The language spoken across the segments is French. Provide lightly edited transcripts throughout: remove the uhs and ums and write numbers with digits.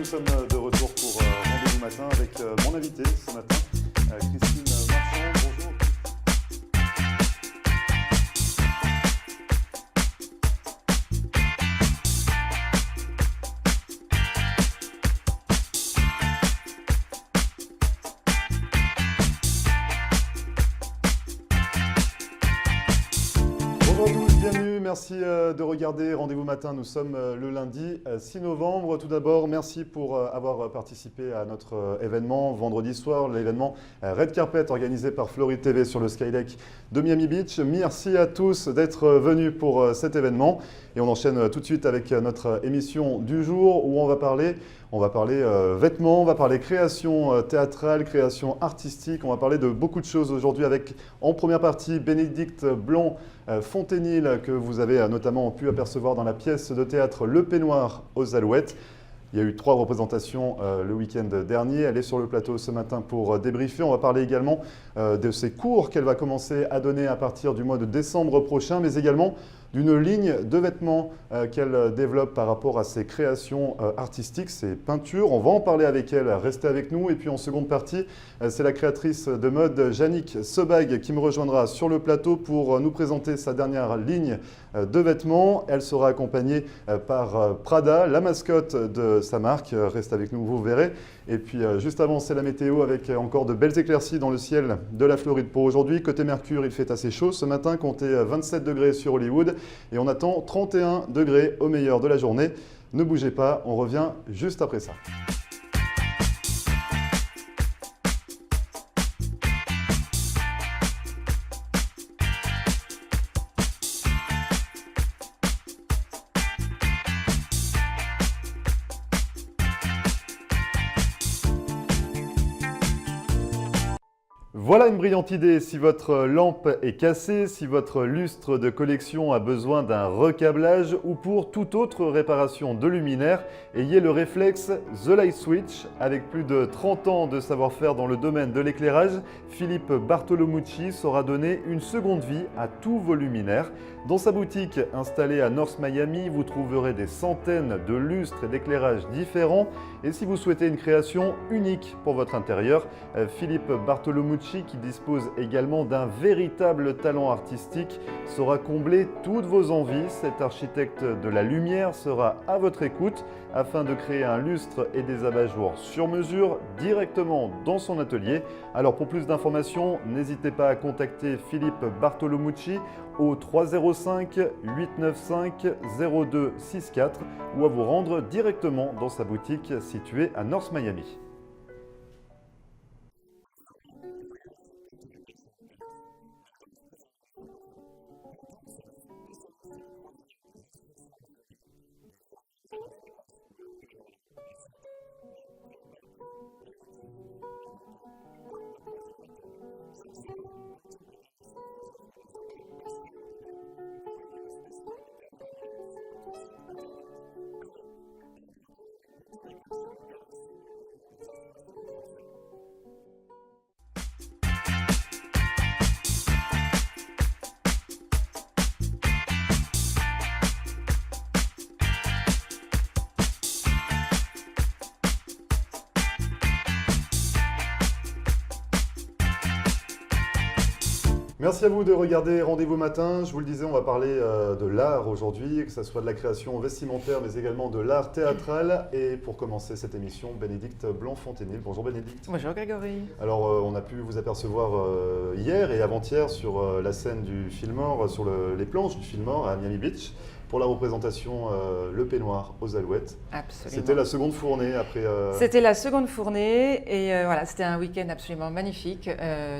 sommes de retour pour Rendez-vous matin avec mon invité ce matin, Christine Marchand. Bonjour. Bonjour à tous, bienvenue, merci de regarder Rendez-vous matin, nous sommes le lundi 6 novembre. Tout d'abord, merci pour avoir participé à notre événement vendredi soir, l'événement Red Carpet organisé par Floride TV sur le Skydeck de Miami Beach. Merci à tous d'être venus pour cet événement et on enchaîne tout de suite avec notre émission du jour où on va parler vêtements, on va parler création théâtrale, création artistique, on va parler de beaucoup de choses aujourd'hui avec en première partie Bénédicte Blanc-Fonténil que vous avez notamment pu apercevoir dans la pièce de théâtre Le Peignoir aux Alouettes. Il y a eu 3 représentations le week-end dernier. Elle est sur le plateau ce matin pour débriefer. On va parler également de ses cours qu'elle va commencer à donner à partir du mois de décembre prochain, mais également d'une ligne de vêtements qu'elle développe par rapport à ses créations artistiques, ses peintures. On va en parler avec elle, restez avec nous. Et puis en seconde partie, c'est la créatrice de mode Yannick Sebag qui me rejoindra sur le plateau pour nous présenter sa dernière ligne de vêtements. Elle sera accompagnée par Prada, la mascotte de sa marque. Restez avec nous, vous verrez. Et puis juste avant, c'est la météo avec encore de belles éclaircies dans le ciel de la Floride pour aujourd'hui. Côté Mercure, il fait assez chaud ce matin, comptez 27 degrés sur Hollywood et on attend 31 degrés au meilleur de la journée. Ne bougez pas, on revient juste après ça. Voilà une brillante idée. Si votre lampe est cassée, si votre lustre de collection a besoin d'un recablage ou pour toute autre réparation de luminaire, ayez le réflexe The Light Switch. Avec plus de 30 ans de savoir-faire dans le domaine de l'éclairage, Philippe Bartolomucci saura donner une seconde vie à tous vos luminaires. Dans sa boutique installée à North Miami, vous trouverez des centaines de lustres et d'éclairages différents. Et si vous souhaitez une création unique pour votre intérieur, Philippe Bartolomucci, qui dispose également d'un véritable talent artistique, saura combler toutes vos envies. Cet architecte de la lumière sera à votre écoute afin de créer un lustre et des abat-jours sur mesure directement dans son atelier. Alors pour plus d'informations, n'hésitez pas à contacter Philippe Bartolomucci au 305 895 0264 ou à vous rendre directement dans sa boutique située à North Miami. Merci à vous de regarder Rendez-vous matin. Je vous le disais, on va parler de l'art aujourd'hui, que ce soit de la création vestimentaire, mais également de l'art théâtral. Et pour commencer cette émission, Bénédicte Blanc-Fonténil. Bonjour Bénédicte. Bonjour Grégory. Alors, on a pu vous apercevoir hier et avant-hier sur la scène du Fillmore, sur les planches du Fillmore à Miami Beach, pour la représentation Le Peignoir aux Alouettes. Absolument. C'était la seconde fournée après… C'était la seconde fournée et voilà, c'était un week-end absolument magnifique.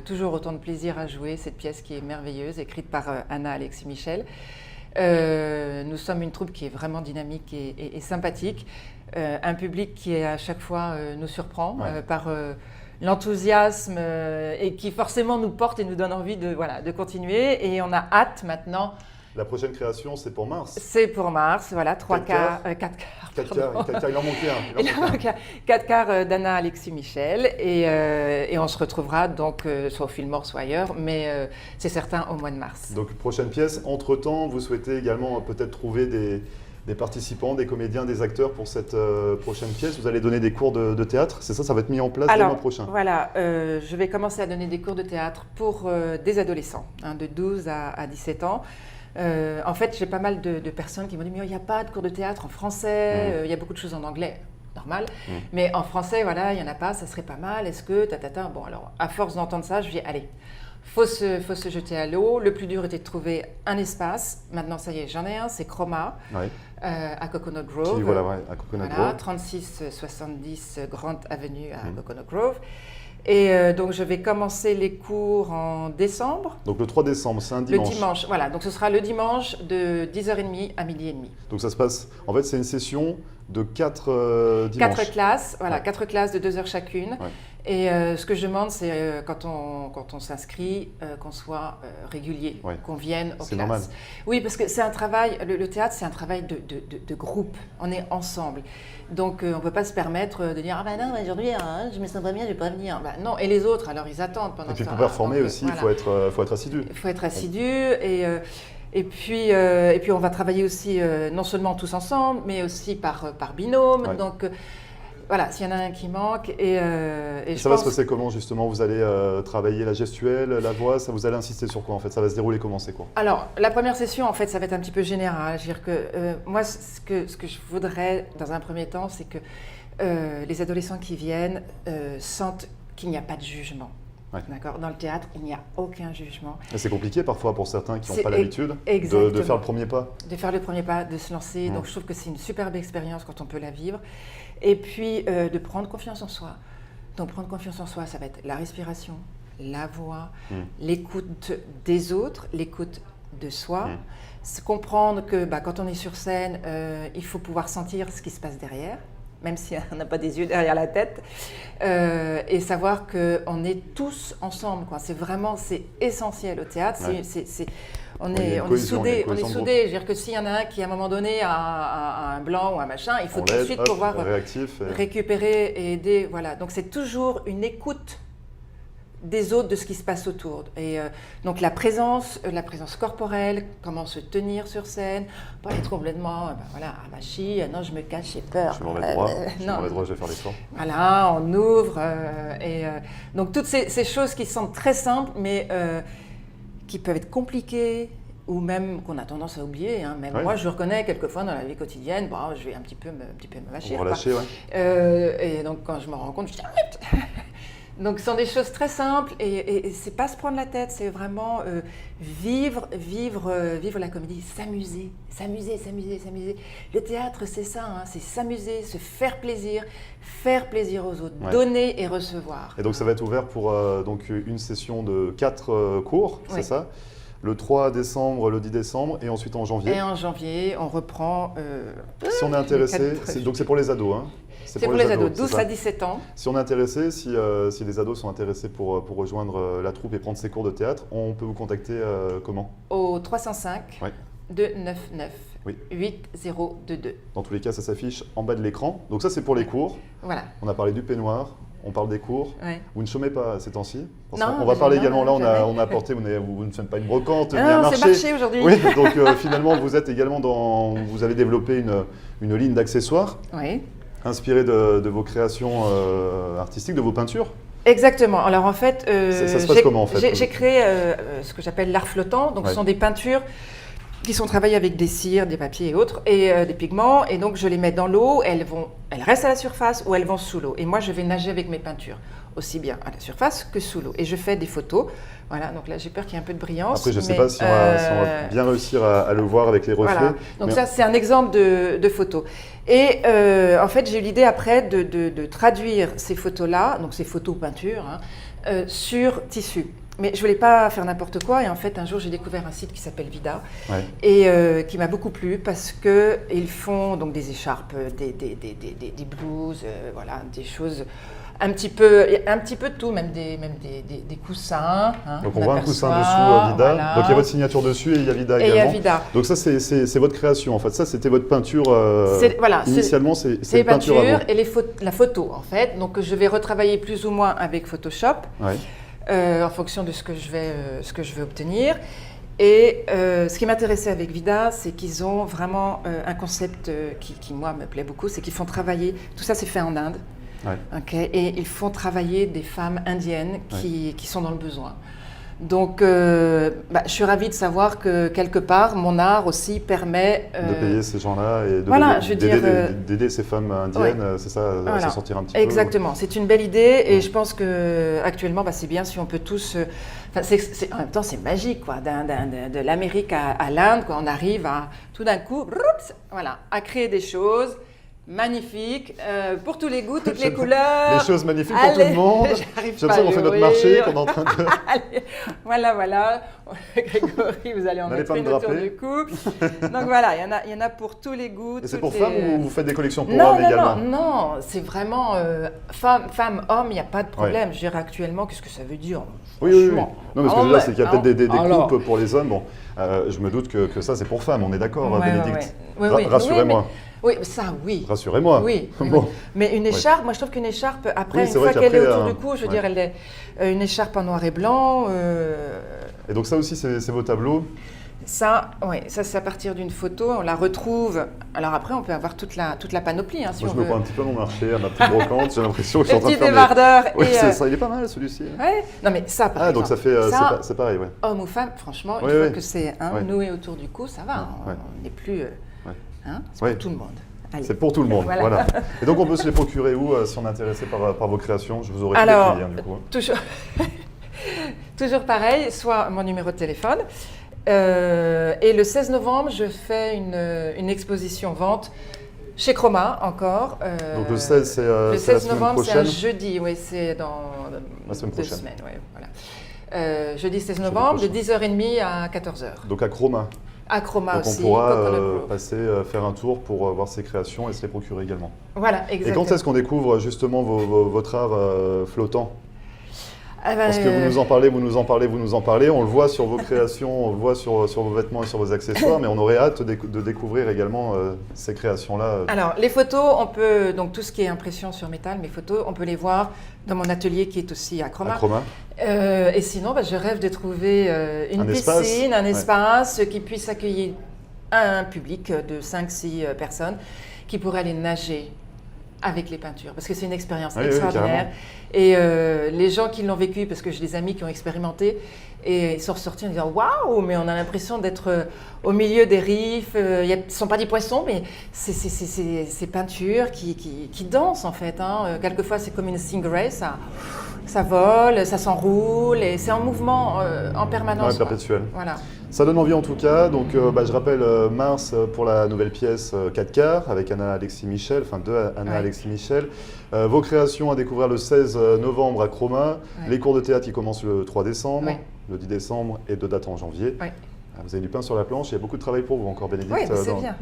Toujours autant de plaisir à jouer cette pièce qui est merveilleuse, écrite par Anna Alexis Michel. Nous sommes une troupe qui est vraiment dynamique et sympathique. Un public qui à chaque fois nous surprend par l'enthousiasme et qui forcément nous porte et nous donne envie de continuer. Et on a hâte maintenant. La prochaine création, c'est pour mars. C'est pour mars, voilà, 4 quarts. 4 quarts, il en manquait un. 4 quarts d'Anna Alexis Michel et on se retrouvera donc soit au Fillmore, soit ailleurs, mais c'est certain au mois de mars. Donc prochaine pièce. Entre-temps, vous souhaitez également peut-être trouver des participants, des comédiens, des acteurs pour cette prochaine pièce. Vous allez donner des cours de théâtre, c'est ça? Ça va être mis en place dès le mois prochain? Voilà, je vais commencer à donner des cours de théâtre pour des adolescents, de 12 à 17 ans. En fait, j'ai pas mal de personnes qui m'ont dit « mais il n'y a pas de cours de théâtre en français, il y a beaucoup de choses en anglais ». Normal, mais en français, voilà, il n'y en a pas, ça serait pas mal, est-ce que, Bon, alors, à force d'entendre ça, je dis, allez, faut se jeter à l'eau. Le plus dur était de trouver un espace. Maintenant, ça y est, j'en ai un, c'est Chroma, à Coconut Grove. Voilà, à Coconut Grove. 3670 Grant Avenue à Coconut Grove. Et donc, je vais commencer les cours en décembre. Donc, le 3 décembre, c'est un dimanche. Le dimanche, voilà. Donc, ce sera le dimanche de 10h30 à 12h30. Donc, ça se passe, en fait, c'est une session de 4 dimanches. 4 classes, voilà, 4 classes de 2 heures chacune. Et ce que je demande, c'est quand on s'inscrit, qu'on soit régulier, qu'on vienne aux classes. C'est normal. Oui, parce que c'est un travail, le théâtre, c'est un travail de groupe. On est ensemble. Donc, on ne peut pas se permettre de dire « Ah ben non, aujourd'hui, je me sens pas bien, je ne vais pas venir. » Non, et les autres, alors ils attendent pendant ça. Et puis, pour performer aussi, il faut être assidu. Il faut être assidu. Et puis, on va travailler aussi, non seulement tous ensemble, mais aussi par binôme. Donc, voilà, s'il y en a un qui manque. Et ça va se passer comment, justement? Vous allez travailler la gestuelle, la voix, vous allez insister sur quoi, en fait? Ça va se dérouler comment, c'est quoi? Alors, la première session, en fait, ça va être un petit peu général. Je veux dire que moi, ce que je voudrais, dans un premier temps, c'est que les adolescents qui viennent sentent qu'il n'y a pas de jugement. D'accord. Dans le théâtre, il n'y a aucun jugement. C'est compliqué parfois pour certains qui n'ont pas l'habitude de faire le premier pas. De faire le premier pas, de se lancer. Donc je trouve que c'est une superbe expérience quand on peut la vivre. Et puis de prendre confiance en soi. Donc prendre confiance en soi, ça va être la respiration, la voix, l'écoute des autres, l'écoute de soi. Comprendre que quand on est sur scène, il faut pouvoir sentir ce qui se passe derrière, même si on n'a pas des yeux derrière la tête, et savoir qu'on est tous ensemble, quoi. C'est essentiel au théâtre. On est soudés. Je veux dire que s'il y en a un qui, à un moment donné, a un blanc ou un machin, il faut tout de suite pouvoir récupérer et aider. Voilà. Donc c'est toujours une écoute des autres, de ce qui se passe autour. Et donc la présence corporelle, comment se tenir sur scène, pas être complètement, avachi, non, je me cache, j'ai peur. Je vais me remettre droit, je vais faire l'effort. Voilà, on ouvre. Donc toutes ces choses qui semblent très simples, mais qui peuvent être compliquées, ou même qu'on a tendance à oublier. Même moi, je reconnais quelquefois dans la vie quotidienne, je vais un petit peu me vacher. Relâcher, et donc quand je me rends compte, je dis arrête. Donc, ce sont des choses très simples et c'est pas se prendre la tête, c'est vraiment vivre la comédie, s'amuser. Le théâtre, c'est ça, c'est s'amuser, se faire plaisir aux autres, donner et recevoir. Et donc, ça va être ouvert pour donc une session de 4 cours, c'est ça? Le 3 décembre, le 10 décembre et ensuite en janvier. Et en janvier, on reprend. Si on est intéressé, donc c'est pour les ados, C'est pour les ados, 12 à 17 ans. Si on est intéressé, si les ados sont intéressés pour rejoindre la troupe et prendre ces cours de théâtre, on peut vous contacter comment? Au 305 299 8022. Dans tous les cas, ça s'affiche en bas de l'écran. Donc ça, c'est pour les cours. Voilà. On a parlé du peignoir, on parle des cours. Vous ne chômez pas ces temps-ci? Non, on va parler également, là, on a apporté, vous ne faites pas une brocante, ni un marché. C'est marché aujourd'hui. Oui, donc finalement, vous êtes également vous avez développé une ligne d'accessoires. Oui. Inspiré de vos créations artistiques, de vos peintures? Exactement. Alors en fait, ça se passe comment en fait? J'ai créé ce que j'appelle l'art flottant. Donc ce sont des peintures qui sont travaillées avec des cires, des papiers et autres, et des pigments. Et donc je les mets dans l'eau, elles restent à la surface ou elles vont sous l'eau. Et moi je vais nager avec mes peintures, aussi bien à la surface que sous l'eau. Et je fais des photos. Voilà, donc là j'ai peur qu'il y ait un peu de brillance. Après je ne sais pas si on va bien réussir à le voir avec les reflets. Voilà. Donc ça c'est un exemple de photo. Et en fait j'ai eu l'idée après de traduire ces photos-là, donc ces photos peintures, sur tissu. Mais je ne voulais pas faire n'importe quoi et en fait un jour j'ai découvert un site qui s'appelle Vida et qui m'a beaucoup plu parce qu'ils font donc des écharpes, des blouses, des choses un petit peu de tout, même des coussins. Donc on voit un coussin dessous Vida, donc il y a votre signature dessus et il y a Vida également. Et il y a Vida. Donc ça c'est votre création en fait, ça c'était votre peinture, initialement c'est les peintures peintures et la photo en fait, donc je vais retravailler plus ou moins avec Photoshop. En fonction de ce que je vais obtenir. Et ce qui m'intéressait avec Vida, c'est qu'ils ont vraiment un concept qui, moi, me plaît beaucoup, c'est qu'ils font travailler, tout ça c'est fait en Inde, Ouais. okay, et ils font travailler des femmes indiennes qui sont dans le besoin. Donc, je suis ravie de savoir que quelque part, mon art aussi permet de payer ces gens-là et voilà, je veux dire, d'aider ces femmes indiennes, c'est ça, à voilà. s'en sortir un petit peu. Exactement, c'est une belle idée et je pense qu'actuellement, c'est bien si on peut tous... en même temps, c'est magique, quoi, de l'Amérique à l'Inde, quoi, on arrive à, tout d'un coup, voilà, à créer des choses magnifiques, pour tous les goûts, toutes les couleurs. Les choses magnifiques pour tout le monde. J'aime ça qu'on fait notre marché, qu'on est en train de... Allez, voilà. Grégory, vous allez en mettre une autour du cou. Donc voilà, il y en a pour tous les goûts. Et c'est pour femmes ou vous faites des collections pour hommes également? Non, c'est vraiment femme, homme, il n'y a pas de problème. Je dirais actuellement, qu'est-ce que ça veut dire? Oui. Non, mais ce que je veux dire, c'est qu'il y a peut-être des coupes pour les hommes. Bon, je me doute que ça, c'est pour femmes, on est d'accord, Bénédicte? Rassurez-moi. Oui, ça, oui. Rassurez-moi. Oui. Bon. Mais une écharpe, moi je trouve qu'une écharpe, après, Oui, une fois qu'elle est autour du cou, je veux ouais. dire, elle est une écharpe en noir et blanc. Et donc ça aussi, c'est vos tableaux? Ça, c'est à partir d'une photo, on la retrouve. Alors après, on peut avoir toute la panoplie, hein, si moi, on je veut. me prends un petit peu à mon marché, à ma petite brocante, j'ai l'impression que je suis en train de faire faire débardeur. Oui, c'est ça, il est pas mal celui-ci. Ouais. Non mais ça, par exemple, donc ça fait, c'est pareil, ouais. Homme ou femme, franchement, une fois que c'est noué autour du cou, ça va, Ouais. on n'est plus... c'est pour tout le monde. Allez. C'est pour tout le monde, voilà. Et donc on peut se les procurer où si on est intéressé par vos créations? Je vous aurais fait les clients du coup. Toujours pareil, soit mon numéro de téléphone. Et le 16 novembre, je fais une exposition vente chez Chroma encore. Donc le 16, c'est le 16 la semaine novembre, c'est prochaine. un jeudi, oui, c'est dans la semaine 2 prochaine. semaines. Voilà. Jeudi 16 novembre, de 10h30 à 14h. Donc à Chroma. À Chroma donc aussi. on pourra passer, faire un tour pour voir ces créations et se les procurer également. Voilà, exactement. Et quand est-ce qu'on découvre justement votre art flottant? Parce que vous nous en parlez, on le voit sur vos créations, on le voit sur vos vêtements et sur vos accessoires, mais on aurait hâte de découvrir également ces créations-là. Alors, les photos, donc tout ce qui est impression sur métal, mes photos, on peut les voir dans mon atelier qui est aussi à Chroma. Et sinon, je rêve de trouver une piscine, un espace qui puisse accueillir un public de 5-6 personnes qui pourraient aller nager avec les peintures, parce que c'est une expérience extraordinaire. Et les gens qui l'ont vécu, parce que j'ai des amis qui ont expérimenté, et ils sont ressortis en disant « Waouh, mais on a l'impression d'être au milieu des riffs, ce ne sont pas des poissons, mais c'est ces peintures qui dansent en fait. Hein. Quelquefois, c'est comme une stingray, ça vole, ça s'enroule, et c'est en mouvement en permanence. Perpétuel. Voilà. Ça donne envie en tout cas, donc je rappelle mars pour la nouvelle pièce 4 quarts avec Anna Alexis Michel, enfin de Anna Alexis Michel. Vos créations à découvrir le 16 novembre à Chroma, les cours de théâtre qui commencent le 3 décembre, le 10 décembre et de date en janvier. Vous avez du pain sur la planche, il y a beaucoup de travail pour vous encore Bénédicte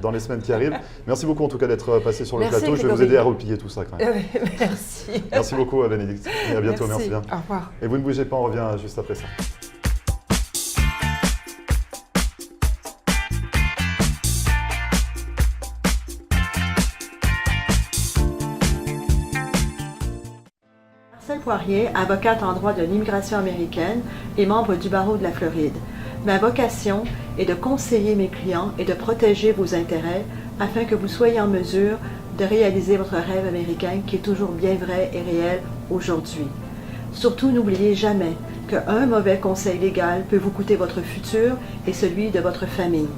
dans les semaines qui arrivent. Merci beaucoup en tout cas d'être passé sur le plateau, je vais vous aider à replier tout ça quand même. Merci. Merci beaucoup Bénédicte, et à bientôt, merci bien. Au revoir. Et vous ne bougez pas, on revient juste après ça. Marcelle Poirier, avocate en droit de l'immigration américaine et membre du barreau de la Floride. Ma vocation est de conseiller mes clients et de protéger vos intérêts afin que vous soyez en mesure de réaliser votre rêve américain qui est toujours bien vrai et réel aujourd'hui. Surtout, n'oubliez jamais qu'un mauvais conseil légal peut vous coûter votre futur et celui de votre famille.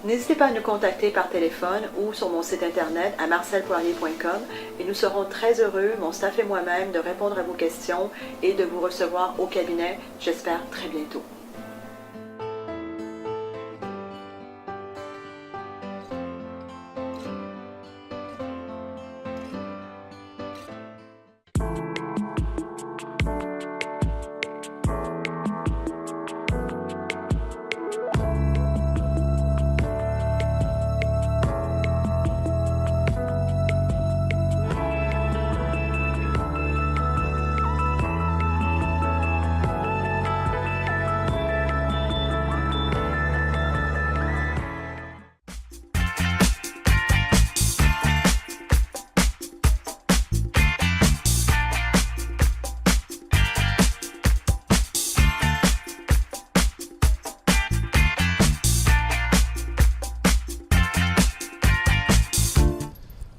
N'hésitez pas à nous contacter par téléphone ou sur mon site internet à marcelpoirier.com et nous serons très heureux, mon staff et moi-même, de répondre à vos questions et de vous recevoir au cabinet, j'espère très bientôt.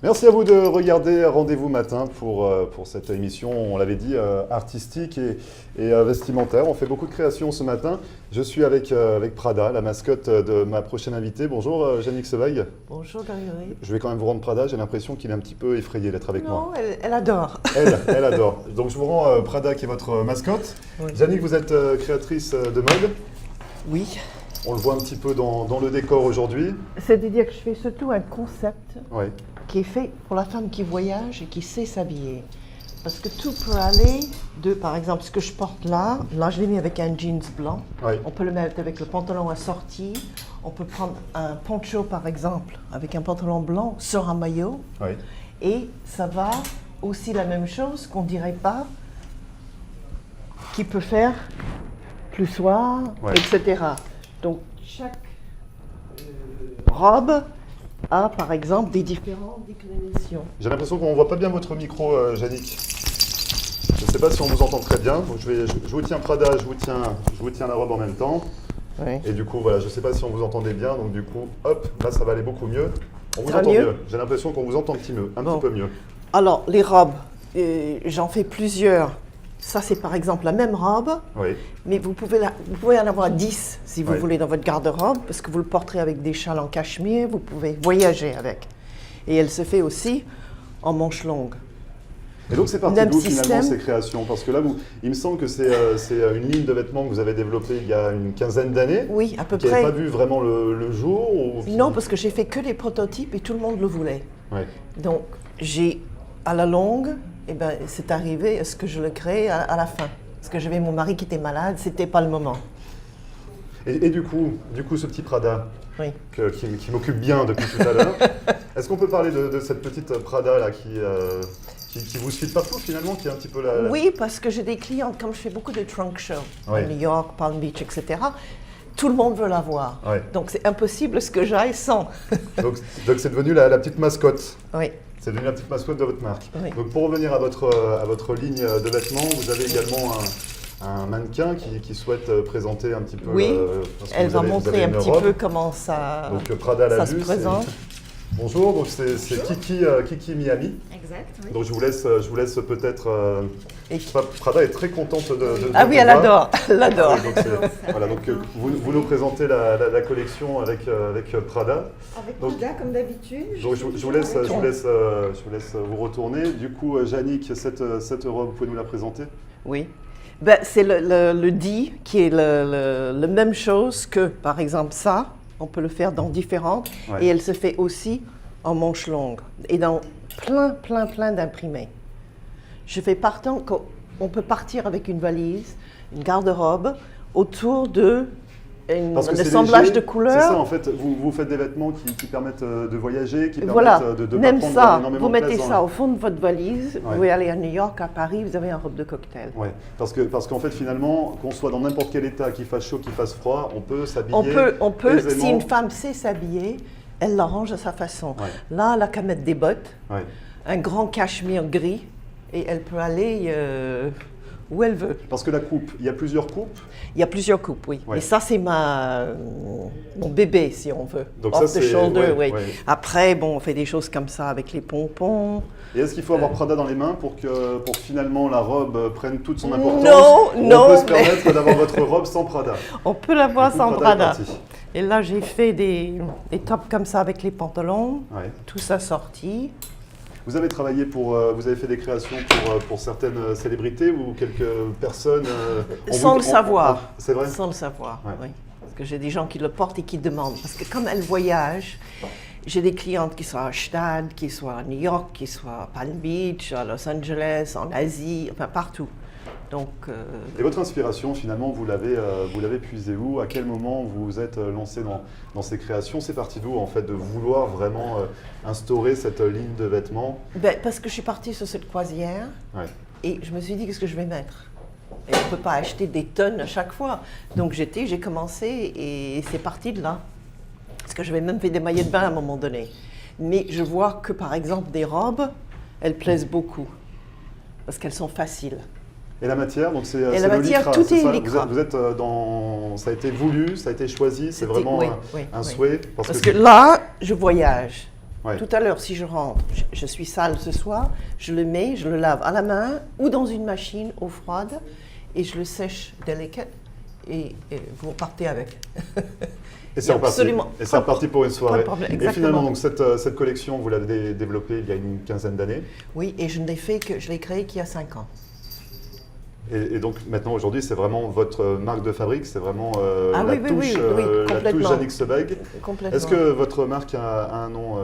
Merci à vous de regarder Rendez-vous Matin pour cette émission, on l'avait dit, artistique et vestimentaire. On fait beaucoup de créations ce matin. Je suis avec Prada, la mascotte de ma prochaine invitée. Bonjour Yannick Sevag. Bonjour Grégory. Je vais quand même vous rendre Prada, j'ai l'impression qu'il est un petit peu effrayé d'être avec moi. Non, elle adore. Elle adore. Donc je vous rends Prada qui est votre mascotte. Oui. Yannick, vous êtes créatrice de mode. Oui. On le voit un petit peu dans le décor aujourd'hui. C'est-à-dire que je fais surtout un concept Oui. qui est fait pour la femme qui voyage et qui sait s'habiller. Parce que tout peut aller de, par exemple, ce que je porte là je l'ai mis avec un jeans blanc. Oui. On peut le mettre avec le pantalon assorti. On peut prendre un poncho, par exemple, avec un pantalon blanc sur un maillot. Oui. Et ça va aussi la même chose qu'on dirait pas, qui peut faire plus soir, Ouais. etc. Donc chaque robe a par exemple des différentes déclinations. J'ai l'impression qu'on ne voit pas bien votre micro, Yannick. Je ne sais pas si on vous entend très bien. Donc je vous tiens Prada, je vous tiens la robe en même temps. Oui. Et du coup, voilà, je ne sais pas si on vous entendait bien. Donc du coup, hop, là ça va aller beaucoup mieux. On vous Ça va entend mieux mieux. J'ai l'impression qu'on vous entend un petit peu mieux. Alors les robes, j'en fais plusieurs. Ça c'est par exemple la même robe, Oui. mais vous pouvez en avoir 10 si vous Ouais. voulez dans votre garde-robe, parce que vous le porterez avec des châles en cachemire, vous pouvez voyager avec. Et elle se fait aussi en manches longues. Et donc c'est parti Même d'où finalement système. ces créations? Parce que là, il me semble que c'est une ligne de vêtements que vous avez développée il y a une quinzaine d'années. Oui, à peu Qui n'avait près. pas vu vraiment le jour ou... Non, parce que j'ai fait que des prototypes et tout le monde le voulait. Ouais. Donc, à la longue, c'est arrivé à ce que je le crée à la fin. Parce que j'avais mon mari qui était malade, c'était pas le moment. Et du coup, ce petit Prada Oui. qui m'occupe bien depuis tout à l'heure, est-ce qu'on peut parler de cette petite Prada là qui vous suit partout finalement, qui est un petit peu la... Oui, parce que j'ai des clientes, comme je fais beaucoup de trunk shows, Oui. à New York, Palm Beach, etc., tout le monde veut la voir. Oui. Donc, c'est impossible ce que j'aille sans. Donc c'est devenu la petite mascotte. Oui. C'est devenu la petite mascotte de votre marque. Oui. Donc pour revenir à votre ligne de vêtements, vous avez également un mannequin qui souhaite présenter un petit peu... Oui, parce que elle vous va avez montrer un une petit robe. peu comment ça, Donc Prada l'a ça se vu. présente. Bonjour, donc c'est Kiki Miami. Exact, oui. Donc je vous laisse peut-être... Et- je sais pas, Prada est très contente de Ah oui, vous elle voir. adore, elle l'adore. Donc, voilà, donc vous nous présentez la collection avec Prada. Avec Donc- Prada, comme d'habitude. Donc je vous laisse vous retourner. Du coup, Yannick, cette robe, vous pouvez nous la présenter? Oui. C'est le dit qui est le même chose que, par exemple, ça. On peut le faire dans différentes. Ouais. Et elle se fait aussi en manches longues. Et dans plein d'imprimés. Je fais partant qu'on peut partir avec une valise, une garde-robe, autour de un Parce que c'est assemblage léger, de c'est couleurs. ça, en fait, vous faites des vêtements qui permettent de voyager, qui Voilà, permettent de même pas prendre ça, énormément vous de mettez place ça au fond de votre valise, Ouais. vous pouvez aller à New York, à Paris, vous avez un robe de cocktail. Ouais, parce qu'en fait, finalement, qu'on soit dans n'importe quel état, qu'il fasse chaud, qu'il fasse froid, on peut s'habiller. On peut, si aisément. une femme sait s'habiller, elle l'arrange à sa façon. Ouais. Là, elle n'a qu'à mettre des bottes, Ouais. un grand cachemire gris, et elle peut aller où elle veut. Parce que la coupe, il y a plusieurs coupes. Il y a plusieurs coupes, oui. Ouais. Mais ça, c'est mon bébé, si on veut. Donc Off ça, the c'est- shoulder, ouais, oui. ouais. Après, bon, on fait des choses comme ça avec les pompons. Et est-ce qu'il faut avoir Prada dans les mains pour que finalement la robe prenne toute son importance? Non, Ou non, on peut se mais- permettre d'avoir votre robe sans Prada. On peut l'avoir Du coup, sans est Prada. parti. Et là, j'ai fait des tops comme ça avec les pantalons, Ouais. tout ça sorti. Vous avez travaillé vous avez fait des créations pour certaines célébrités ou quelques personnes Sans le savoir. C'est vrai? Sans le savoir, Ouais. oui. Parce que j'ai des gens qui le portent et qui demandent. Parce que comme elles voyagent, j'ai des clientes qui sont à Stade, qui sont à New York, qui sont à Palm Beach, à Los Angeles, en Asie, enfin partout. Donc, Et votre inspiration, finalement, vous l'avez puisée où? À quel moment vous vous êtes lancé dans ces créations? C'est parti d'où, en fait, de vouloir vraiment instaurer cette ligne de vêtements? parce que je suis partie sur cette croisière Ouais. et je me suis dit, qu'est-ce que je vais mettre? Et on ne peut pas acheter des tonnes à chaque fois. Donc, j'ai commencé et c'est parti de là. Parce que j'avais même fait des maillots de bain à un moment donné. Mais je vois que, par exemple, des robes, elles plaisent beaucoup. Parce qu'elles sont faciles. Et la matière, donc c'est la le matière, lycra, tout c'est est ça? lycra. Vous êtes ça a été voulu, ça a été choisi, c'est C'était- vraiment oui, un oui. souhait. Parce que là, je voyage. Ouais. Tout à l'heure, si je rentre, je suis sale ce soir, je le mets, je le lave à la main ou dans une machine eau froide et je le sèche délicat et vous partez avec. Et c'est reparti. Absolument. Et c'est reparti pour une soirée. Pas de problème, Et exactement. finalement, donc, cette collection, vous l'avez développée il y a une quinzaine d'années. Oui, et je l'ai créé qu'il y a 5 ans. Et donc maintenant, aujourd'hui, c'est vraiment votre marque de fabrique, c'est vraiment Ah la oui, oui, touche, oui, la touche complètement. Jannik Sebag. Complètement. Est-ce que votre marque a un nom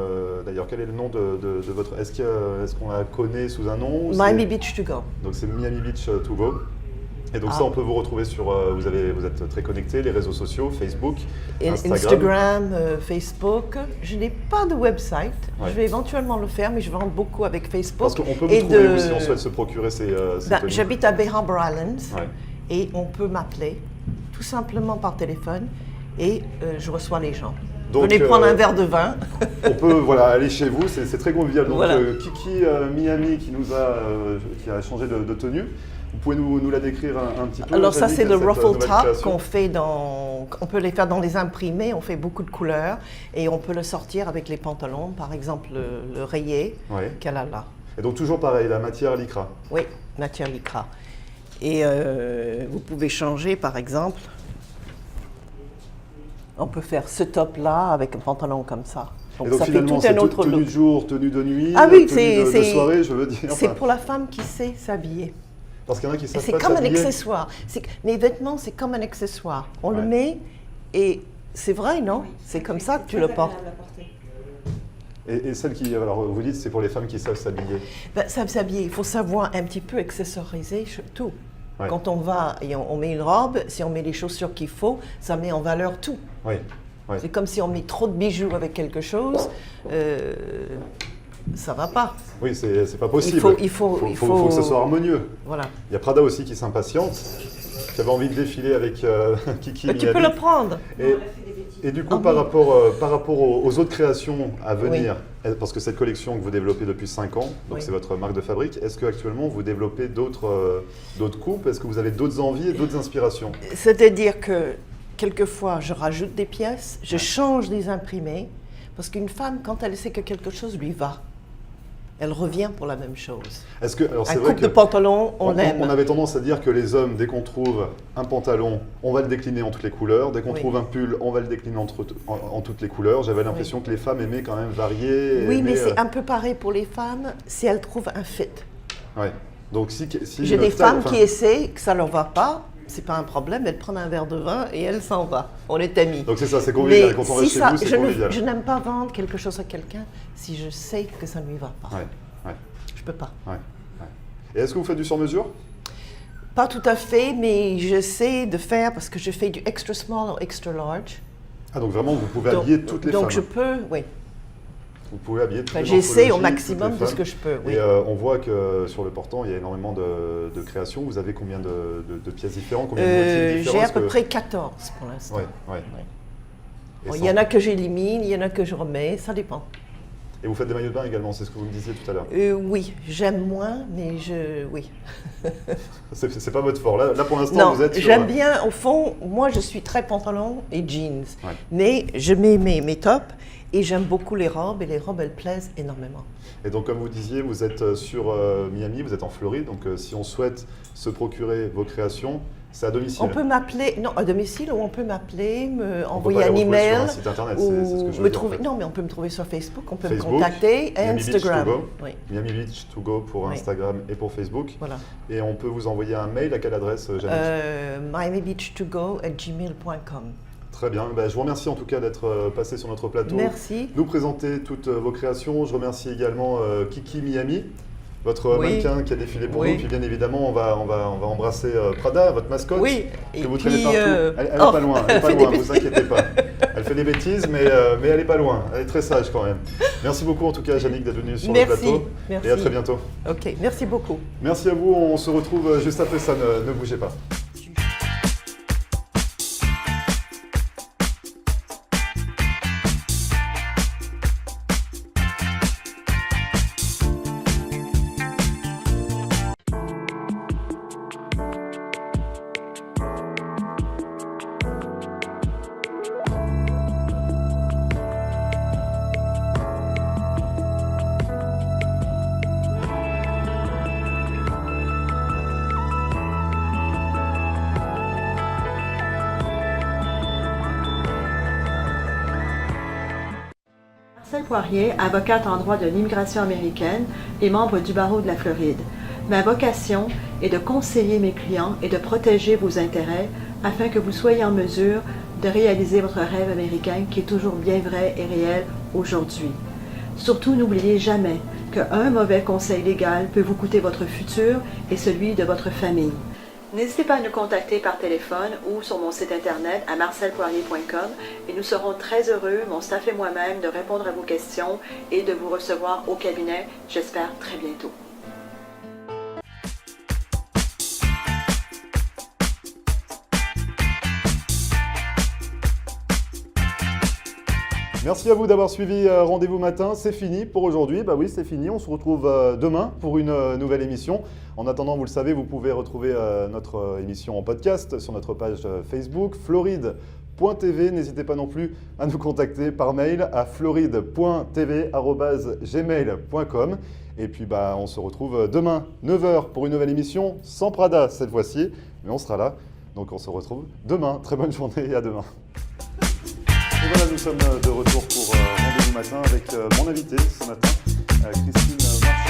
d'ailleurs? Quel est le nom de votre... Est-ce qu'on la connaît sous un nom ou Miami c'est- Beach to go. Donc c'est Miami Beach to go. Et donc Ah. ça, on peut vous retrouver sur... vous êtes très connecté, les réseaux sociaux, Facebook, Et Instagram, Facebook. Je n'ai pas de website. Ouais. Je vais éventuellement le faire, mais je vends beaucoup avec Facebook. Parce qu'on peut vous Et trouver où si on souhaite se procurer ces tenues. J'habite à Bay Harbor Island Ouais. et on peut m'appeler tout simplement par téléphone et je reçois les gens. Donc, Venez prendre un verre de vin. On peut aller chez vous, c'est très convivial. Donc Voilà. Kiki Miami qui a changé de tenue. Vous pouvez nous la décrire un petit peu? Alors ça Jannik, c'est le cette ruffle nouvelle top création qu'on fait on peut les faire dans les imprimés, on fait beaucoup de couleurs et on peut le sortir avec les pantalons, par exemple le rayé Ouais. qu'elle a là. Et donc toujours pareil, la matière lycra. Oui, matière lycra. Et vous pouvez changer par exemple, on peut faire ce top là avec un pantalon comme ça. Donc Et donc ça fait finalement, tout c'est un autre tenue look. de jour, tenue de nuit, Ah oui, tenue de c'est- soirée, je veux dire. C'est Enfin, pour la femme qui sait s'habiller. parce qu'il y en a qui savent C'est pas comme un s'habiller. accessoire. Mes vêtements, c'est comme un accessoire. On Ouais. le met et c'est vrai, non? C'est comme ça que tu le portes. Et celle qui, alors vous dites, c'est pour les femmes qui savent s'habiller. Ben, ça s'habiller, il faut savoir un petit peu accessoriser tout. Ouais. Quand on va et on met une robe, si on met les chaussures qu'il faut, ça met en valeur tout. Oui. Ouais. C'est comme si on met trop de bijoux avec quelque chose, ça va pas. Oui, c'est pas possible. Il faut que ce soit harmonieux. Voilà. Il y a Prada aussi qui s'impatiente, qui avait envie de défiler avec Kiki Mais tu peux Miami. le prendre. Et du coup, Ah par oui. rapport aux autres créations à venir, parce que cette collection que vous développez depuis 5 ans, donc Oui. c'est votre marque de fabrique, est-ce qu'actuellement vous développez d'autres coupes? Est-ce que vous avez d'autres envies et d'autres inspirations? C'est-à-dire que quelquefois, je rajoute des pièces, je change des imprimés, parce qu'une femme, quand elle sait que quelque chose lui va, elle revient pour la même chose. Alors Un c'est vrai coupe que de pantalon, on l'aime. on avait tendance à dire que les hommes, dès qu'on trouve un pantalon, on va le décliner en toutes les couleurs. Dès qu'on Oui. trouve un pull, on va le décliner en toutes les couleurs. J'avais l'impression que les femmes aimaient quand même varier. Oui, mais aimaient, c'est un peu pareil pour les femmes, si elles trouvent un fit. Ouais. Donc si J'ai une des taille- femmes enfin, qui essaient, que ça leur va pas, c'est pas un problème, elles prennent un verre de vin et elles s'en vont. On est amis. Donc c'est ça, c'est convivial. Quand on va si chez ça, vous, c'est convivial. je n'aime pas vendre quelque chose à quelqu'un si je sais que ça ne lui va pas. Ouais, ouais, Je peux pas. ouais, ouais. Et est-ce que vous faites du sur-mesure? Pas tout à fait, mais j'essaie de faire parce que je fais du extra small ou extra large. Ah, donc vraiment, vous pouvez habiller toutes les donc femmes. je peux, oui. Vous pouvez habiller toutes Enfin, les j'essaie au morphologies, maximum toutes les de ce que femmes. je peux, oui. Et on voit que sur le portant, il y a énormément de créations. Vous avez combien de pièces différentes, combien de motifs différents? J'ai à Est-ce peu que- près 14 pour l'instant. Ouais, ouais. Ouais. Et Bon, sans- il y en a que j'élimine, il y en a que je remets, ça dépend. Et vous faites des maillots de bain également, c'est ce que vous me disiez tout à l'heure. Oui, j'aime moins, mais oui. C'est pas votre fort. Là pour l'instant, Non, vous êtes sur... j'aime bien, au fond, moi je suis très pantalon et jeans. Ouais. Mais je mets mes tops et j'aime beaucoup les robes et les robes elles plaisent énormément. Et donc, comme vous disiez, vous êtes sur Miami, vous êtes en Floride. Donc, si on souhaite se procurer vos créations, c'est à domicile. On peut m'appeler, non, à domicile, ou on peut m'appeler, me On peut envoyer pas les un retrouver email. sur un site internet, ou c'est ce que je veux me dire, trouver, en fait. non, mais on peut me trouver sur Facebook, on peut Facebook, me contacter, et Miami Beach Instagram. to go. Oui, Miami Beach to go pour Oui. Instagram et pour Facebook. voilà. Et on peut vous envoyer un mail à quelle adresse, Jannik? miamibeach2go@gmail.com. Très bien. Ben, je vous remercie en tout cas d'être passé sur notre plateau. Merci. Nous présenter toutes vos créations. Je remercie également Kiki Miami, votre Oui. mannequin qui a défilé pour Oui. nous. Puis bien évidemment, on va embrasser Prada, votre mascotte. Oui, Que et vous traînez puis, partout. Elle est oh, pas loin, elle est pas fait des loin, vous inquiétez pas. Elle fait des bêtises, mais elle est pas loin. Elle est très sage quand même. Merci beaucoup en tout cas, Jannik, d'être venue sur le Merci, plateau. merci. Et à très bientôt. Ok, merci beaucoup. Merci à vous. On se retrouve juste après ça. Ne bougez pas. Marcelle Poirier, avocate en droit de l'immigration américaine et membre du barreau de la Floride. Ma vocation est de conseiller mes clients et de protéger vos intérêts afin que vous soyez en mesure de réaliser votre rêve américain qui est toujours bien vrai et réel aujourd'hui. Surtout, n'oubliez jamais qu'un mauvais conseil légal peut vous coûter votre futur et celui de votre famille. N'hésitez pas à nous contacter par téléphone ou sur mon site internet à marcelpoirier.com et nous serons très heureux, mon staff et moi-même, de répondre à vos questions et de vous recevoir au cabinet, j'espère très bientôt. Merci à vous d'avoir suivi Rendez-vous Matin. C'est fini pour aujourd'hui. Bah oui, c'est fini. On se retrouve demain pour une nouvelle émission. En attendant, vous le savez, vous pouvez retrouver notre émission en podcast sur notre page Facebook, floride.tv. N'hésitez pas non plus à nous contacter par mail à floride.tv@gmail.com. Et puis, on se retrouve demain, 9h, pour une nouvelle émission, sans Prada cette fois-ci. Mais on sera là. Donc, on se retrouve demain. Très bonne journée et à demain. Et voilà, nous sommes de retour pour Rendez-vous Matin avec mon invité ce matin, Christine Marchand.